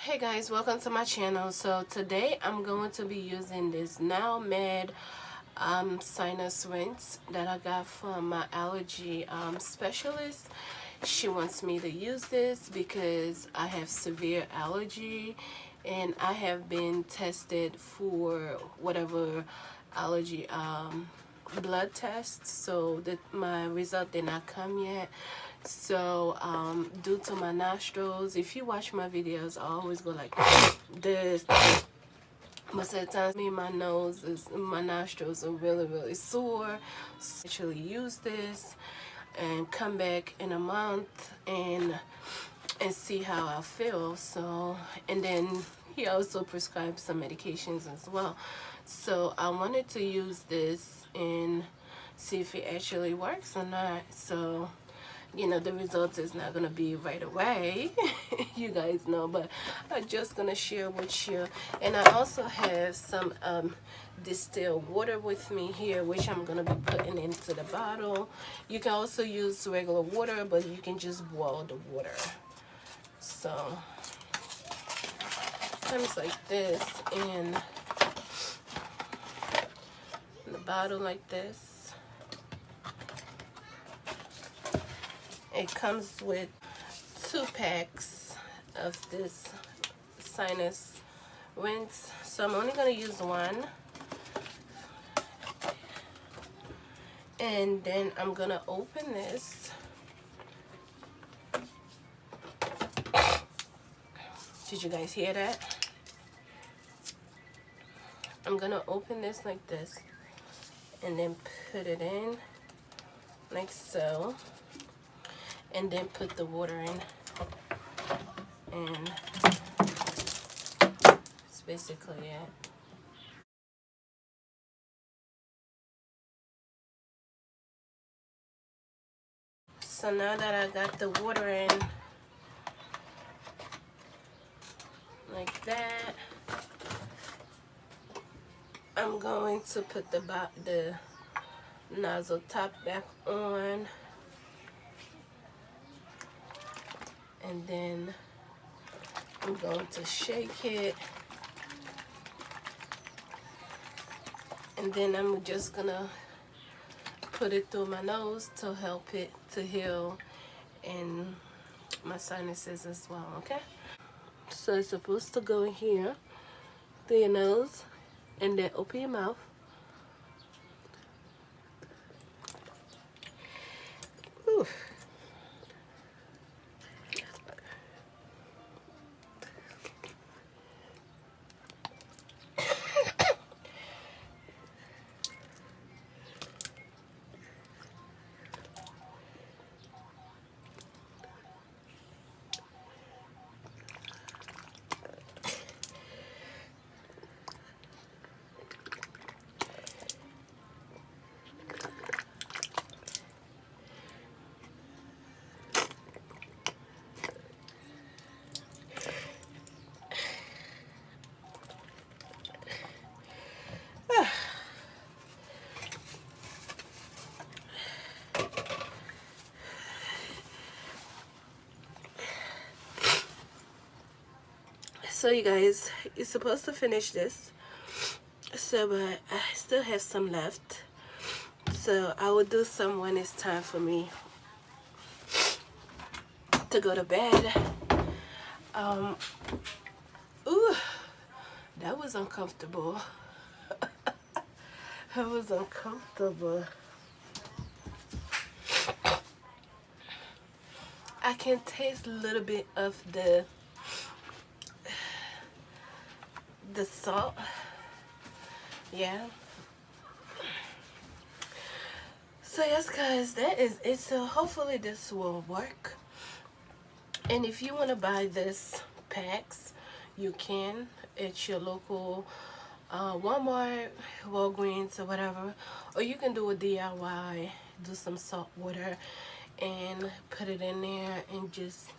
Hey guys, welcome to my channel. So today I'm going to be using this NeilMed sinus rinse that I got from my allergy specialist. She wants me to use this because I have severe allergy and I have been tested for whatever allergy blood test, so that my result did not come yet. So due to my nostrils, if you watch my videos, I always go like this. Most of the time, my nose is, my nostrils are really sore. So I actually use this and come back in a month and see how I feel. So, and then he also prescribed some medications as well. So I wanted to use this and see if it actually works or not. So, you know, the results is not gonna be right away. You guys know, but I'm just gonna share with you. And I also have some distilled water with me here, which I'm gonna be putting into the bottle. You can also use regular water, but you can just boil the water. So comes like this in the bottle like this. It comes with 2 packs of this sinus rinse, so I'm only going to use one, and then I'm going to open this. Did you guys hear that? I'm going to open this like this and then put it in like so, and then put the water in, and it's basically it. So now that I got the water in like that, I'm going to put the nozzle top back on, and then I'm going to shake it, and then I'm just gonna put it through my nose to help it to heal and my sinuses as well. Okay, so it's supposed to go in here through your nose and then open your mouth. Whew. So you guys, you're supposed to finish this, so but I still have some left, so I will do some when it's time for me to go to bed. Ooh, that was uncomfortable. That was uncomfortable. I can taste a little bit of the salt. Yeah. So yes guys, that is it. So hopefully this will work. And if you want to buy this packs, you can at your local Walmart, Walgreens, or whatever, or you can do a DIY, do some salt water and put it in there and just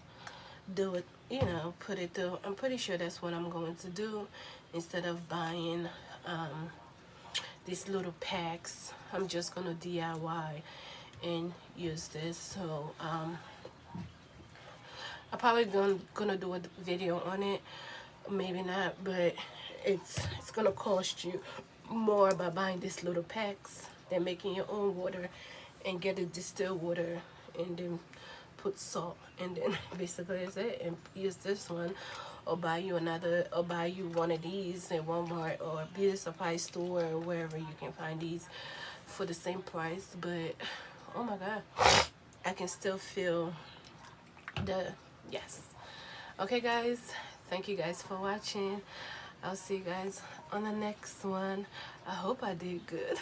do it, you know, put it through. I'm pretty sure that's what I'm going to do instead of buying these little packs. I'm just gonna DIY and use this. So I probably gonna do a video on it, maybe not, but it's gonna cost you more by buying these little packs than making your own water and get a distilled water and then put salt and then basically is it, and use this one, or buy you another, or buy you one of these at Walmart or Beauty Supply store or wherever you can find these for the same price. But oh my god, I can still feel the yes. Okay guys, thank you guys for watching. I'll see you guys on the next one. I hope I did good.